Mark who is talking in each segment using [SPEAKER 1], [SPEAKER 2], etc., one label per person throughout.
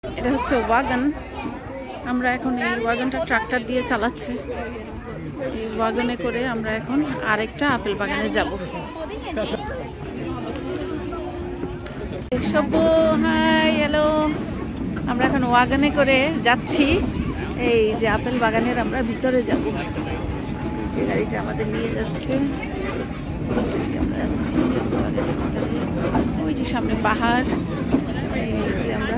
[SPEAKER 1] এটা হচ্ছে ওয়াগন। আমরা এখন এই ওয়াগনটা ট্রাক্টর দিয়ে চালাচ্ছি। এই ওয়াগনে করে আমরা এখন আরেকটা আপেল বাগানে যাব। সব্বু হাই, হ্যালো। আমরা এখন ওয়াগনে করে যাচ্ছি এই যে আপেল বাগানের আমরা ভিতরে যাব। যে গাড়িটা আমাদের নিয়ে যাচ্ছে, আমরা যাচ্ছি বাগানের ভিতরে। ওই যে সামনে পাহাড়, এই যে আমরা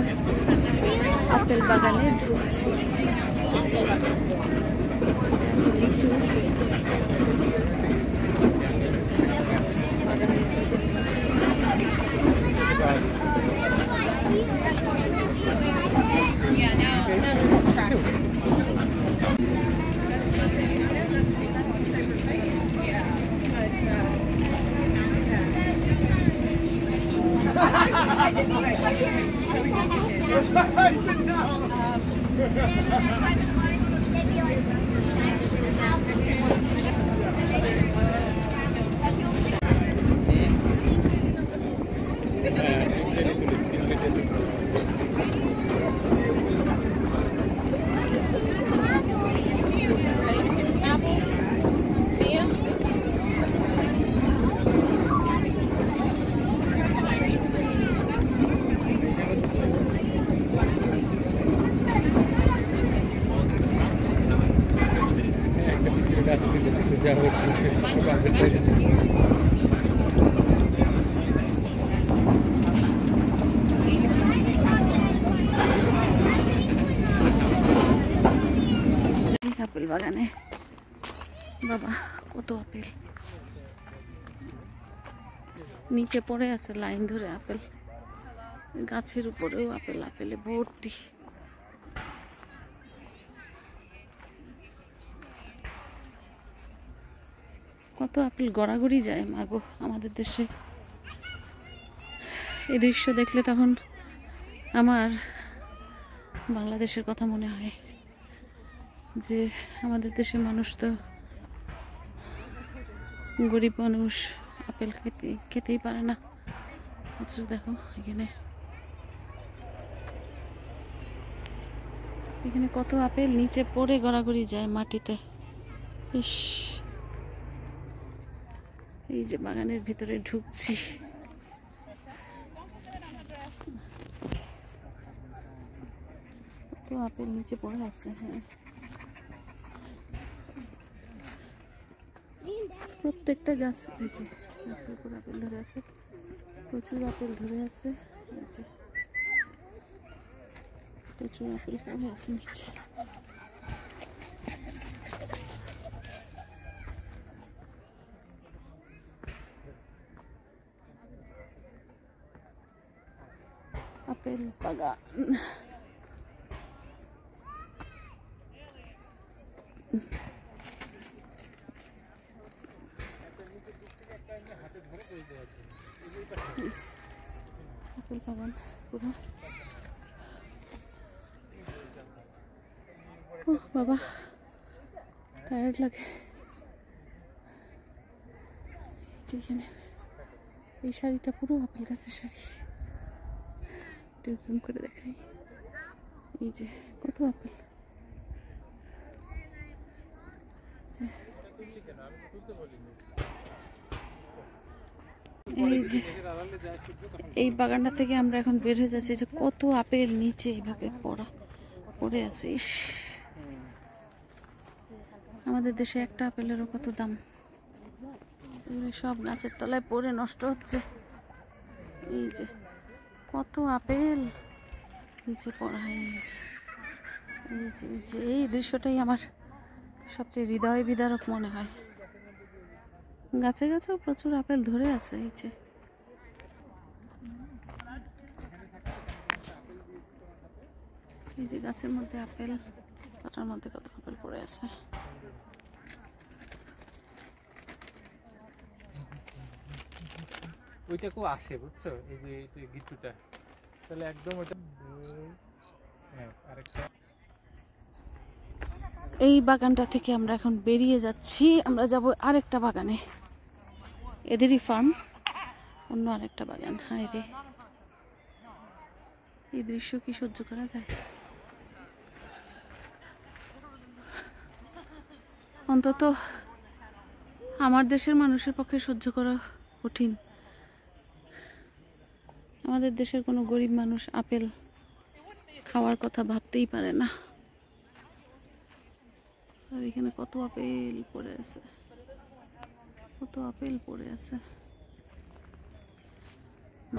[SPEAKER 1] আপেল বাগানে ঢুকছি। আপেল বাগানে বাবা কত আপেল নিচে পড়ে আছে লাইন ধরে আপেল, গাছের উপরেও আপেল, আপেলে ভর্তি। কত আপেল গড়াগড়ি যায় মাগো আমাদের দেশে। এই দৃশ্য দেখলে তখন আমার বাংলাদেশের কথা মনে হয় যে আমাদের দেশের মানুষ তো গরিব মানুষ, আপেল খেতেই পারে না। অথচ দেখো এখানে কত আপেল নিচে পড়ে গড়াগড়ি যায় মাটিতে। ইস, এই যে বাগানের ভিতরে ঢুকছি। কত আপেল নিচে পড়ে আছে। হ্যাঁ, প্রত্যেকটা গাছ, এই যে গাছের উপর আপেল ধরে আছে, প্রচুর আপেল ধরে আছে। এই যে প্রচুর আপেল পড়ে আছে নিচে। আপেল বাগান। আপেল বাগান পুরো। ও বাবা, টায়ার্ড লাগে। এখানে এই শাড়িটা পুরো আপেল গাছের শাড়ি। একটু জুম করে দেখাই। এই যে কত আপেল। এই যে এই বাগানটা থেকে আমরা এখন বের হয়ে যাচ্ছি। যে কত আপেল নিচে এইভাবে পড়ে আছে। আমাদের দেশে একটা আপেলেরও কত দাম। সব গাছের তলায় পড়ে নষ্ট হচ্ছে। এই যে কত আপেল নিচে পড়া। এই দৃশ্যটাই আমার সবচেয়ে হৃদয় বিদারক মনে হয়। গাছে গাছেও প্রচুর আপেল ধরে আছে। এই যে গাছের মধ্যে আপেল, পাতার মধ্যে কত আপেল পড়ে আছে।
[SPEAKER 2] ওইটা খুব আসে, বুঝছো? এই যে গিট্টুটা তাহলে একদম ওটা। হ্যাঁ, আরেকটা।
[SPEAKER 1] এই বাগানটা থেকে আমরা এখন বেরিয়ে যাচ্ছি। আমরা যাব আরেকটা বাগানে, এদেরই ফার্ম, অন্য আরেকটা বাগান। হায় রে, এই দৃশ্য কি সহ্য করা যায়? অন্তত আমার দেশের মানুষের পক্ষে সহ্য করা কঠিন। আমাদের দেশের কোনো গরিব মানুষ আপেল খাওয়ার কথা ভাবতেই পারে না। আর এখানে কত আপেল পড়ে আছে, কত আপেল পড়ে আছে,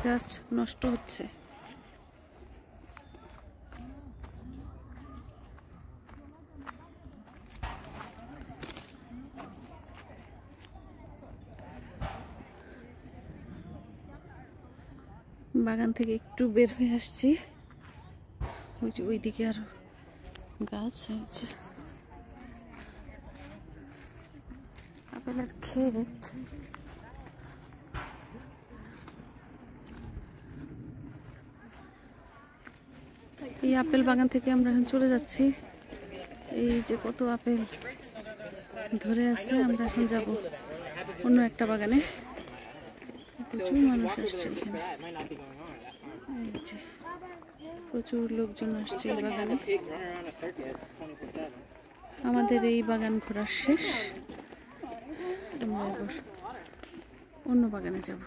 [SPEAKER 1] জাস্ট নষ্ট হচ্ছে। বাগান থেকে একটু বের হয়ে আসছি, ওই যে ওইদিকে আরো গাছ হয়েছে, আপেলের ক্ষেত। এই আপেল বাগান থেকে আমরা এখন চলে যাচ্ছি। এই যে কত আপেল ধরে আছে, আমরা এখন যাব অন্য একটা বাগানে। প্রচুর মানুষ আসছে এখানে, এই যে প্রচুর লোকজন আসছে এই বাগানে। আমাদের এই বাগান ঘোরা শেষ, আমরা এবার অন্য বাগানে যাব।